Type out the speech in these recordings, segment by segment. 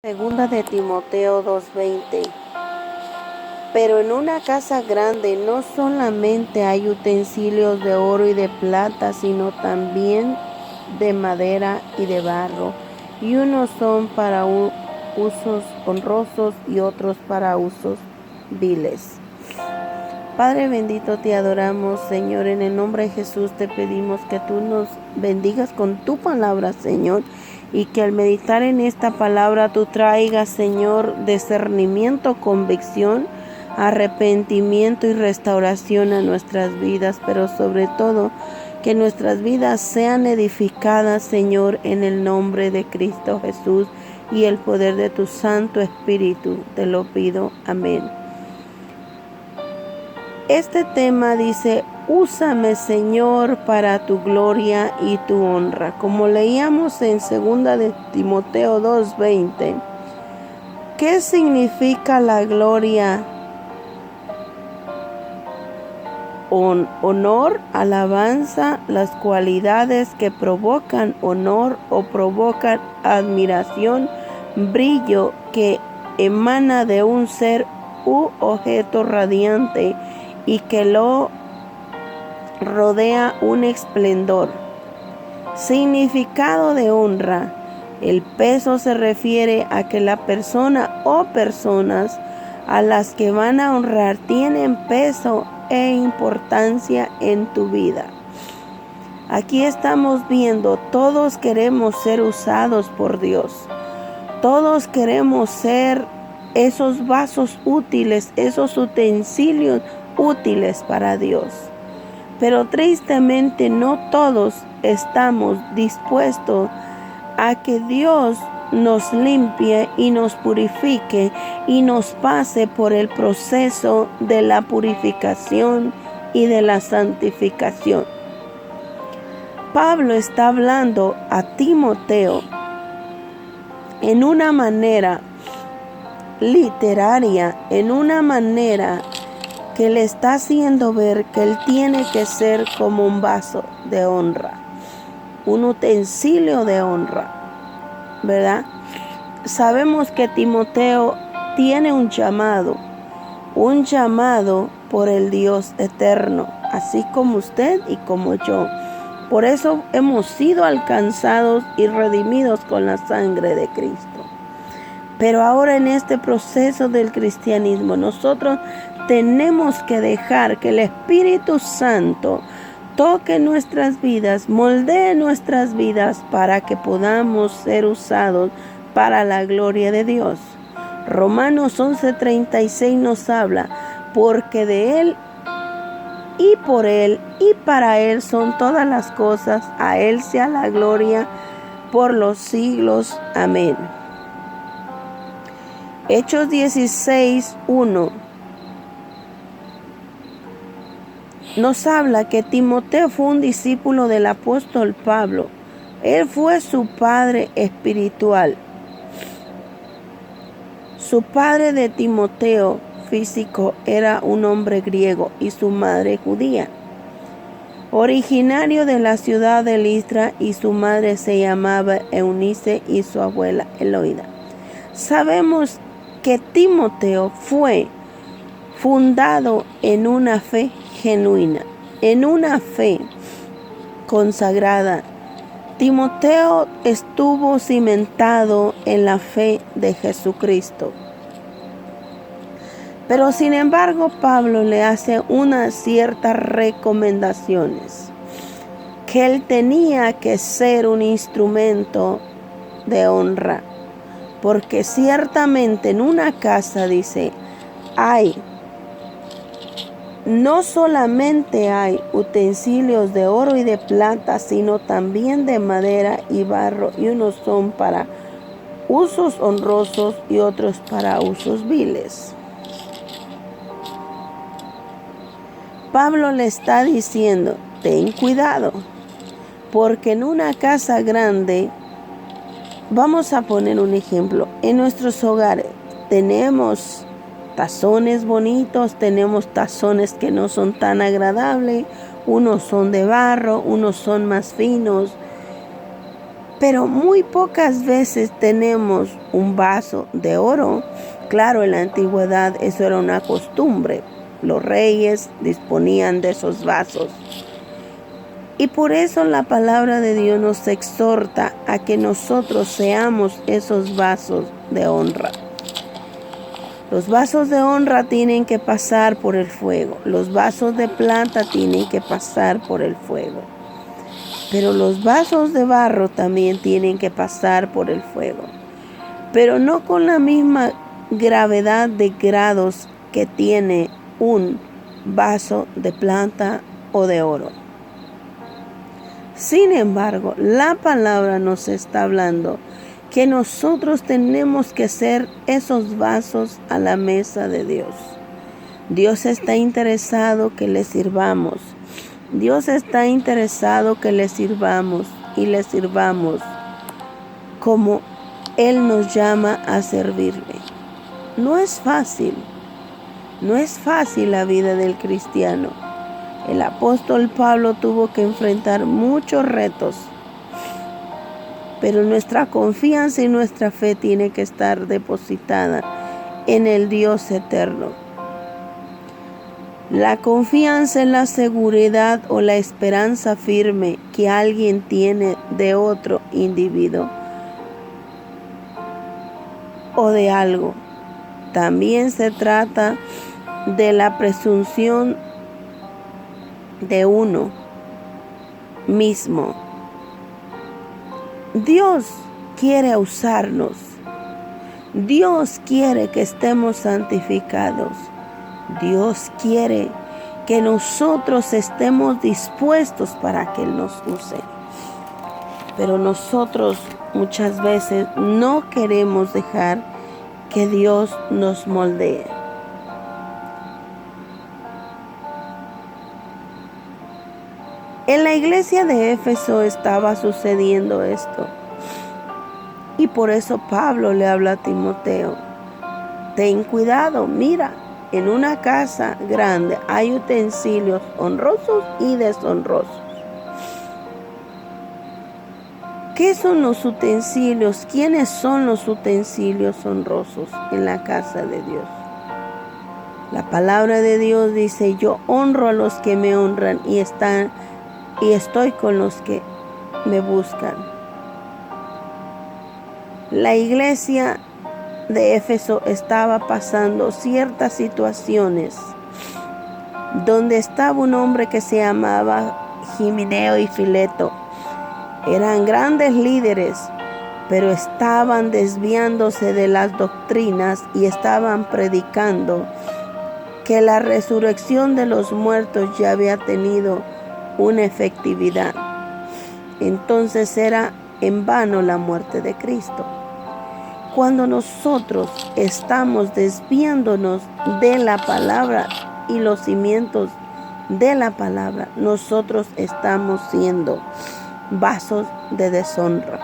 Segunda de Timoteo 2:20. Pero en una casa grande no solamente hay utensilios de oro y de plata, sino también de madera y de barro, y unos son para usos honrosos y otros para usos viles. Padre bendito, te adoramos, Señor. En el nombre de Jesús te pedimos que tú nos bendigas con tu palabra, Señor, y que al meditar en esta palabra tú traigas, Señor, discernimiento, convicción, arrepentimiento y restauración a nuestras vidas, pero sobre todo que nuestras vidas sean edificadas, Señor, en el nombre de Cristo Jesús y el poder de tu Santo Espíritu. Te lo pido. Amén. Este tema dice: úsame, Señor, para tu gloria y tu honra. Como leíamos en 2 de Timoteo 2:20, ¿qué significa la gloria? Honor, alabanza, las cualidades que provocan honor o provocan admiración, brillo que emana de un ser u objeto radiante y que lo rodea un esplendor. Significado de honra. El peso se refiere a que la persona o personas a las que van a honrar tienen peso e importancia en tu vida. Aquí estamos viendo, todos queremos ser usados por Dios. Todos queremos ser esos vasos útiles, esos utensilios útiles para Dios. Pero tristemente no todos estamos dispuestos a que Dios nos limpie y nos purifique y nos pase por el proceso de la purificación y de la santificación. Pablo está hablando a Timoteo en una manera literaria, en una manera que le está haciendo ver que él tiene que ser como un vaso de honra, un utensilio de honra, ¿verdad? Sabemos que Timoteo tiene un llamado por el Dios eterno, así como usted y como yo. Por eso hemos sido alcanzados y redimidos con la sangre de Cristo. Pero ahora en este proceso del cristianismo, nosotros tenemos que dejar que el Espíritu Santo toque nuestras vidas, moldee nuestras vidas para que podamos ser usados para la gloria de Dios. Romanos 11:36 nos habla: porque de Él y por Él y para Él son todas las cosas, a Él sea la gloria por los siglos. Amén. Hechos 16:1 nos habla que Timoteo fue un discípulo del apóstol Pablo. Él fue su padre espiritual. Su padre de Timoteo físico era un hombre griego y su madre judía, originario de la ciudad de Listra, y su madre se llamaba Eunice y su abuela Eloida. Sabemos que Timoteo fue fundado en una fe genuina, en una fe consagrada. Timoteo estuvo cimentado en la fe de Jesucristo. Pero sin embargo, Pablo le hace unas ciertas recomendaciones, que él tenía que ser un instrumento de honra, porque ciertamente en una casa, dice, no solamente hay utensilios de oro y de plata, sino también de madera y barro, y unos son para usos honrosos y otros para usos viles. Pablo le está diciendo: ten cuidado, porque en una casa grande, vamos a poner un ejemplo, en nuestros hogares tenemos tazones bonitos, tenemos tazones que no son tan agradables, unos son de barro, unos son más finos, Pero muy pocas veces tenemos un vaso de oro. Claro, en la antigüedad eso era una costumbre. Los reyes disponían de esos vasos. Y por eso la palabra de Dios nos exhorta a que nosotros seamos esos vasos de honra. Los vasos de honra tienen que pasar por el fuego. Los vasos de plata tienen que pasar por el fuego. Pero los vasos de barro también tienen que pasar por el fuego. Pero no con la misma gravedad de grados que tiene un vaso de plata o de oro. Sin embargo, la palabra nos está hablando que nosotros tenemos que ser esos vasos a la mesa de Dios. Dios está interesado que le sirvamos. Dios está interesado que le sirvamos y le sirvamos como Él nos llama a servirle. No es fácil la vida del cristiano. El apóstol Pablo tuvo que enfrentar muchos retos, pero nuestra confianza y nuestra fe tiene que estar depositada en el Dios eterno. La confianza en la seguridad o la esperanza firme que alguien tiene de otro individuo o de algo. También se trata de la presunción de uno mismo. Dios quiere usarnos. Dios quiere que estemos santificados. Dios quiere que nosotros estemos dispuestos para que Él nos use. Pero nosotros muchas veces no queremos dejar que Dios nos moldee. En la iglesia de Éfeso estaba sucediendo esto. Y por eso Pablo le habla a Timoteo: ten cuidado, mira, en una casa grande hay utensilios honrosos y deshonrosos. ¿Qué son los utensilios? ¿Quiénes son los utensilios honrosos en la casa de Dios? La palabra de Dios dice: yo honro a los que me honran y estoy con los que me buscan. La iglesia de Éfeso estaba pasando ciertas situaciones donde estaba un hombre que se llamaba Himeneo y Fileto. Eran grandes líderes, pero estaban desviándose de las doctrinas y estaban predicando que la resurrección de los muertos ya había tenido una efectividad. Entonces era en vano la muerte de Cristo. Cuando nosotros estamos desviándonos de la palabra y los cimientos de la palabra, nosotros estamos siendo vasos de deshonra.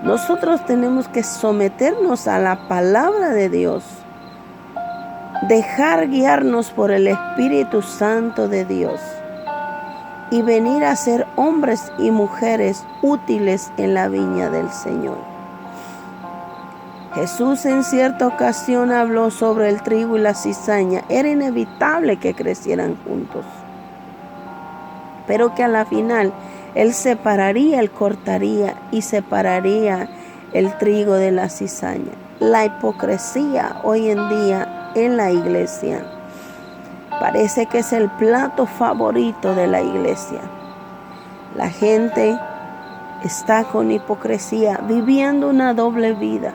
Nosotros tenemos que someternos a la palabra de Dios, dejar guiarnos por el Espíritu Santo de Dios y venir a ser hombres y mujeres útiles en la viña del Señor. Jesús en cierta ocasión habló sobre el trigo y la cizaña. Era inevitable que crecieran juntos, pero que a la final Él separaría, Él cortaría y separaría el trigo de la cizaña. La hipocresía hoy en día en la iglesia parece que es el plato favorito de la iglesia. La gente está con hipocresía, viviendo una doble vida.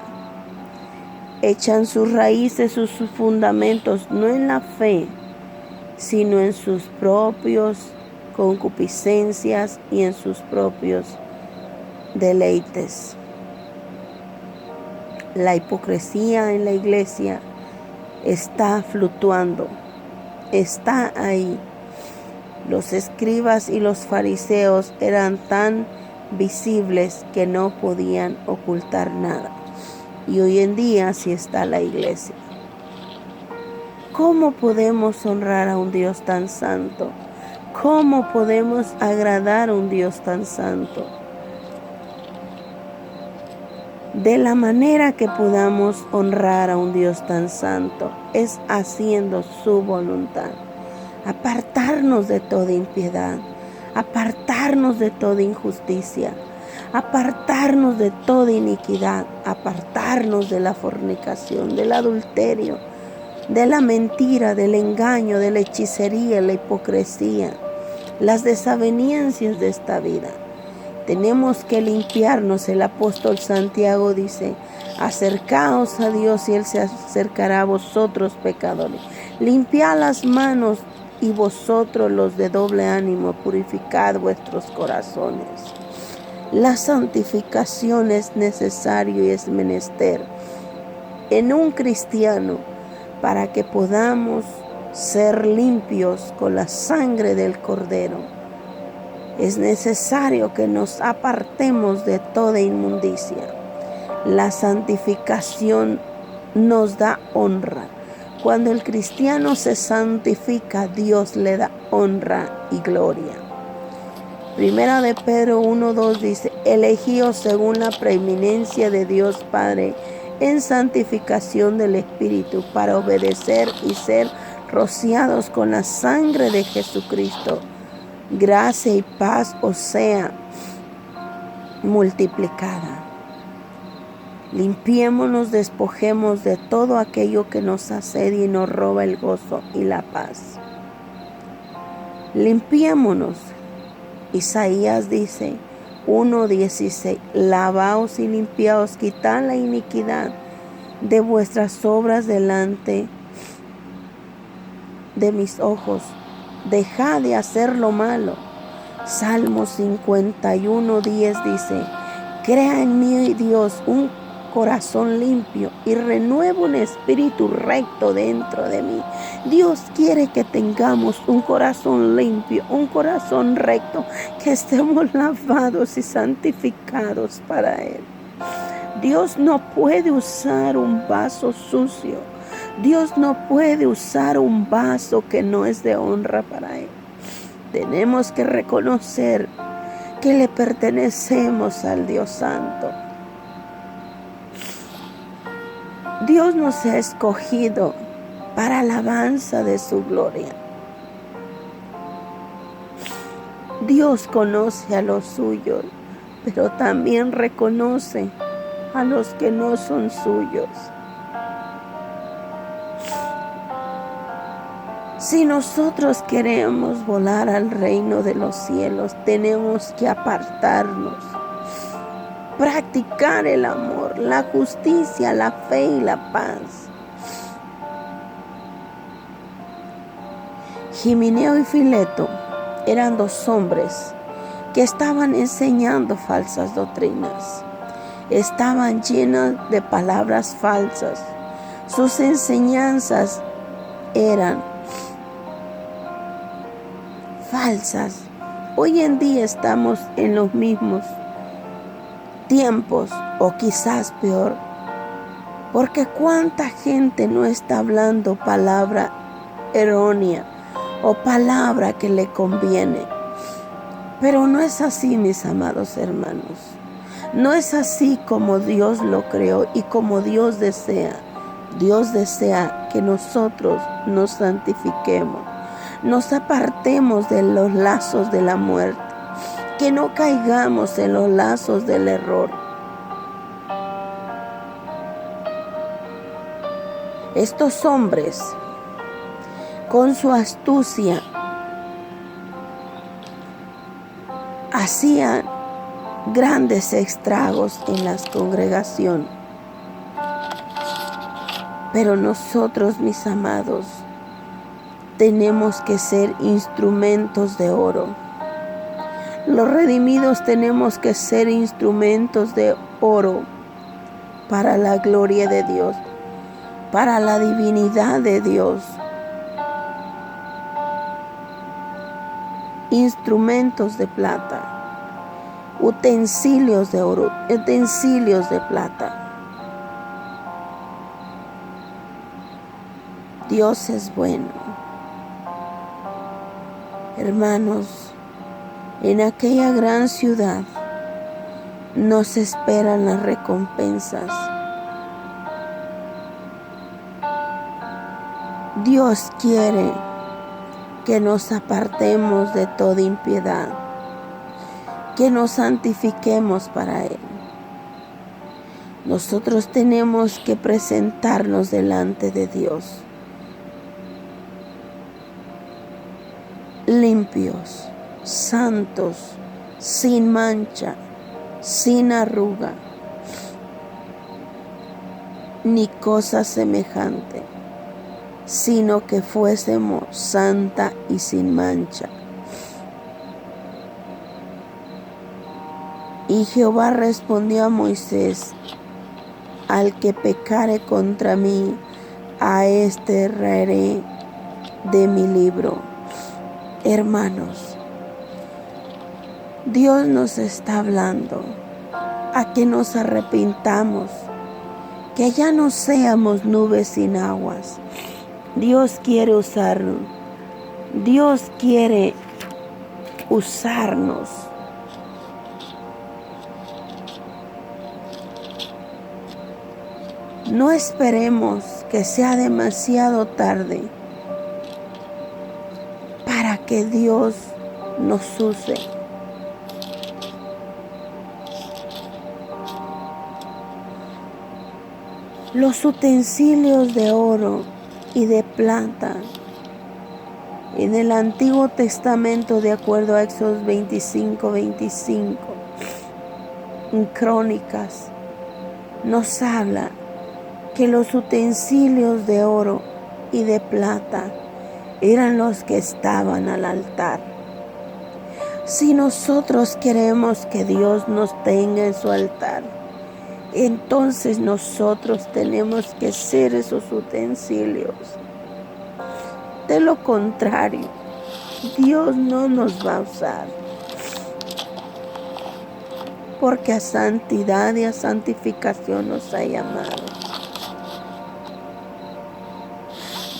Echan sus raíces, sus fundamentos, no en la fe, sino en sus propios concupiscencias y en sus propios deleites. La hipocresía en la iglesia está fluctuando, está ahí. Los escribas y los fariseos eran tan visibles que no podían ocultar nada. Y hoy en día así está la iglesia. ¿Cómo podemos honrar a un Dios tan santo? ¿Cómo podemos agradar a un Dios tan santo? De la manera que podamos honrar a un Dios tan santo es haciendo su voluntad. Apartarnos de toda impiedad, apartarnos de toda injusticia, apartarnos de toda iniquidad, apartarnos de la fornicación, del adulterio, de la mentira, del engaño, de la hechicería, la hipocresía, las desavenencias de esta vida. Tenemos que limpiarnos. El apóstol Santiago dice: acercaos a Dios y Él se acercará a vosotros, pecadores. Limpiad las manos, y vosotros los de doble ánimo, purificad vuestros corazones. La santificación es necesario y es menester en un cristiano para que podamos ser limpios con la sangre del Cordero. Es necesario que nos apartemos de toda inmundicia. La santificación nos da honra. Cuando el cristiano se santifica, Dios le da honra y gloria. Primera de Pedro 1:2 dice: elegidos según la preeminencia de Dios Padre en santificación del Espíritu, para obedecer y ser rociados con la sangre de Jesucristo. Gracia y paz os sea multiplicada. Limpiémonos, despojemos de todo aquello que nos asedia y nos roba el gozo y la paz. Limpiémonos. Isaías dice 1:16: lavaos y limpiaos, quitad la iniquidad de vuestras obras delante de mis ojos, dejad de hacer lo malo. Salmo 51:10 dice: crea en mí, Dios, un corazón limpio y renueva un espíritu recto dentro de mí. Dios quiere que tengamos un corazón limpio, un corazón recto, que estemos lavados y santificados para Él. Dios no puede usar un vaso sucio. Dios no puede usar un vaso que no es de honra para Él. Tenemos que reconocer que le pertenecemos al Dios Santo. Dios nos ha escogido para alabanza de su gloria. Dios conoce a los suyos, pero también reconoce a los que no son suyos. Si nosotros queremos volar al reino de los cielos, tenemos que apartarnos, practicar el amor, la justicia, la fe y la paz. Himeneo y Fileto eran dos hombres que estaban enseñando falsas doctrinas. Estaban llenos de palabras falsas. Sus enseñanzas eran falsas. Hoy en día estamos en los mismos tiempos, o quizás peor, porque cuánta gente no está hablando palabra errónea o palabra que le conviene. Pero no es así, mis amados hermanos. No es así como Dios lo creó y como Dios desea. Dios desea que nosotros nos santifiquemos, nos apartemos de los lazos de la muerte, que no caigamos en los lazos del error. Estos hombres, con su astucia, hacían grandes estragos en la congregación. Pero nosotros, mis amados, tenemos que ser instrumentos de oro. Los redimidos tenemos que ser instrumentos de oro para la gloria de Dios, para la divinidad de Dios. Instrumentos de plata, utensilios de oro, utensilios de plata. Dios es bueno. Hermanos, en aquella gran ciudad nos esperan las recompensas. Dios quiere que nos apartemos de toda impiedad, que nos santifiquemos para Él. Nosotros tenemos que presentarnos delante de Dios limpios, santos, sin mancha, sin arruga, ni cosa semejante, sino que fuésemos santa y sin mancha. Y Jehová respondió a Moisés: al que pecare contra mí, a este raeré de mi libro. Hermanos, Dios nos está hablando a que nos arrepintamos, que ya no seamos nubes sin aguas. Dios quiere usarnos. Dios quiere usarnos. No esperemos que sea demasiado tarde para que Dios nos use. Los utensilios de oro y de plata en el Antiguo Testamento, de acuerdo a Éxodo 25:25, en Crónicas, nos habla que los utensilios de oro y de plata eran los que estaban al altar. Si nosotros queremos que Dios nos tenga en su altar, entonces nosotros tenemos que ser esos utensilios. De lo contrario, Dios no nos va a usar. Porque a santidad y a santificación nos ha llamado.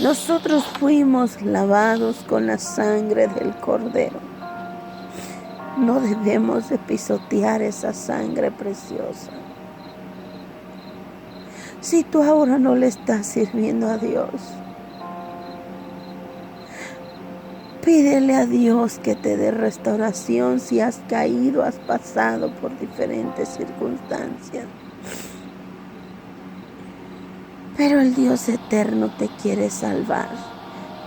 Nosotros fuimos lavados con la sangre del Cordero. No debemos de pisotear esa sangre preciosa. Si tú ahora no le estás sirviendo a Dios, pídele a Dios que te dé restauración si has caído, has pasado por diferentes circunstancias. Pero el Dios eterno te quiere salvar,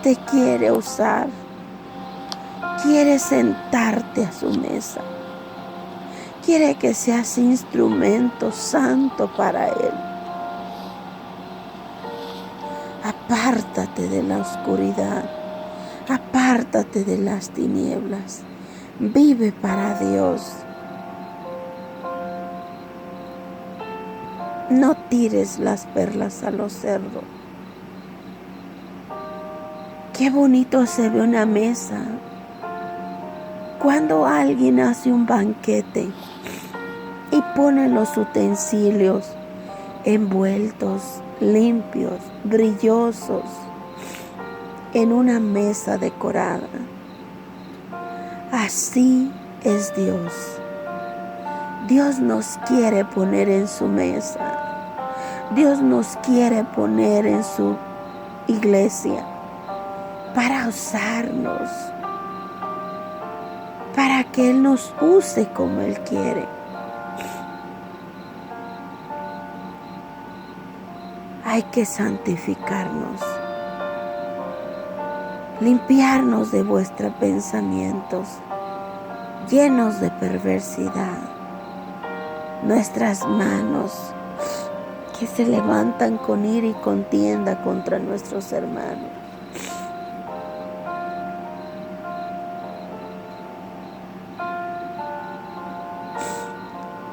te quiere usar, quiere sentarte a su mesa, quiere que seas instrumento santo para Él. Apártate de la oscuridad, apártate de las tinieblas, vive para Dios. No tires las perlas a los cerdos. Qué bonito se ve una mesa cuando alguien hace un banquete y pone los utensilios envueltos, limpios, brillosos, en una mesa decorada. Así es Dios. Dios nos quiere poner en su mesa. Dios nos quiere poner en su iglesia para usarnos, para que Él nos use como Él quiere. Hay que santificarnos, limpiarnos de vuestros pensamientos llenos de perversidad, nuestras manos que se levantan con ira y contienda contra nuestros hermanos.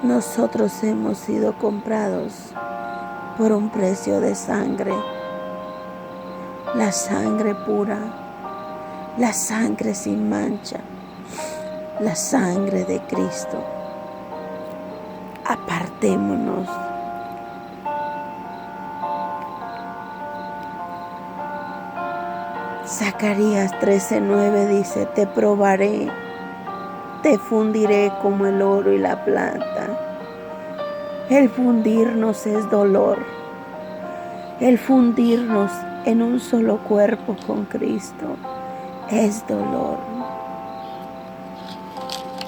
Nosotros hemos sido comprados por un precio de sangre, la sangre pura, la sangre sin mancha, la sangre de Cristo. Apartémonos. Zacarías 13:9 dice: te probaré, te fundiré como el oro y la plata, El fundirnos es dolor. El fundirnos en un solo cuerpo con Cristo es dolor.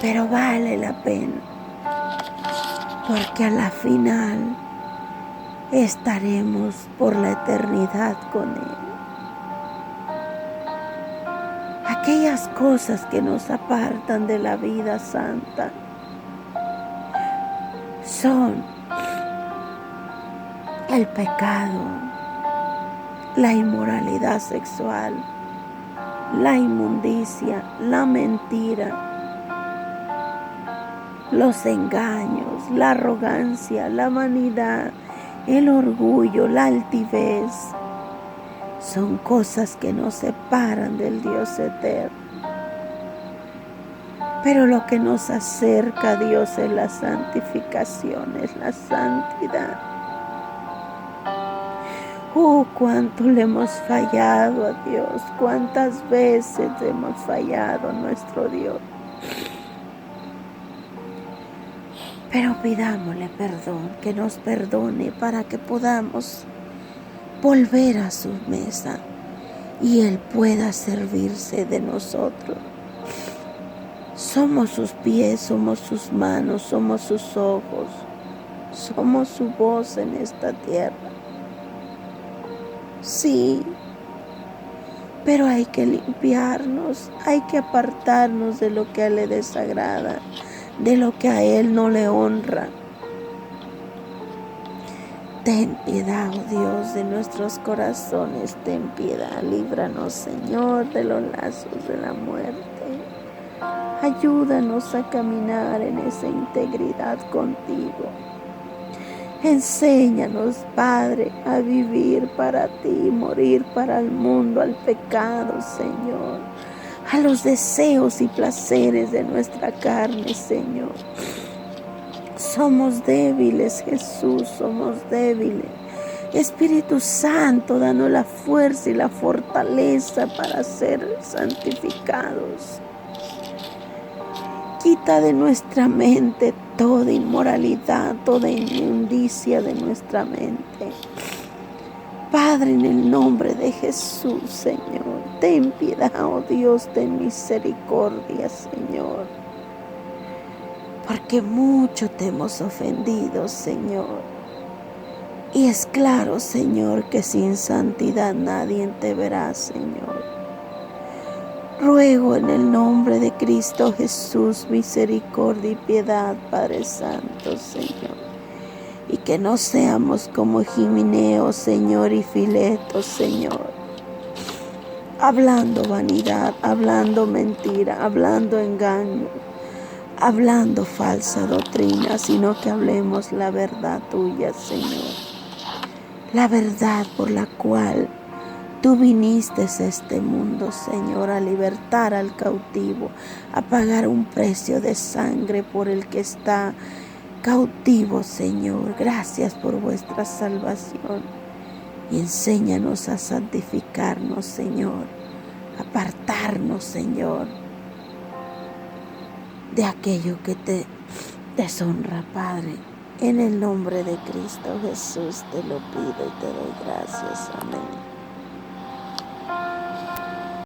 Pero vale la pena, porque a la final estaremos por la eternidad con Él. Aquellas cosas que nos apartan de la vida santa son el pecado, la inmoralidad sexual, la inmundicia, la mentira, los engaños, la arrogancia, la vanidad, el orgullo, la altivez. Son cosas que nos separan del Dios eterno. Pero lo que nos acerca a Dios es la santificación, es la santidad. Cuánto le hemos fallado a Dios, cuántas veces hemos fallado a nuestro Dios. Pero pidámosle perdón, que nos perdone para que podamos volver a su mesa y Él pueda servirse de nosotros. Somos sus pies, somos sus manos, somos sus ojos, somos su voz en esta tierra. Sí, pero hay que limpiarnos, hay que apartarnos de lo que a Él le desagrada, de lo que a Él no le honra. Ten piedad, oh Dios, de nuestros corazones, ten piedad, líbranos, Señor, de los lazos de la muerte. Ayúdanos a caminar en esa integridad contigo. Enséñanos, Padre, a vivir para ti, morir para el mundo, al pecado, Señor, a los deseos y placeres de nuestra carne, Señor. Somos débiles, Jesús, somos débiles. Espíritu Santo, danos la fuerza y la fortaleza para ser santificados. Quita de nuestra mente toda inmoralidad, toda inmundicia de nuestra mente. Padre, en el nombre de Jesús, Señor, ten piedad, oh Dios, ten misericordia, Señor. Porque mucho te hemos ofendido, Señor. Y es claro, Señor, que sin santidad nadie te verá, Señor. Ruego en el nombre de Cristo Jesús, misericordia y piedad, Padre Santo, Señor. Y que no seamos como Himeneo, Señor, y Fileto, Señor. Hablando vanidad, hablando mentira, hablando engaño, hablando falsa doctrina, sino que hablemos la verdad tuya, Señor. La verdad por la cual tú viniste a este mundo, Señor, a libertar al cautivo, a pagar un precio de sangre por el que está cautivo, Señor. Gracias por vuestra salvación. Y enséñanos a santificarnos, Señor, apartarnos, Señor, de aquello que te deshonra, Padre. En el nombre de Cristo Jesús te lo pido y te doy gracias. Amén.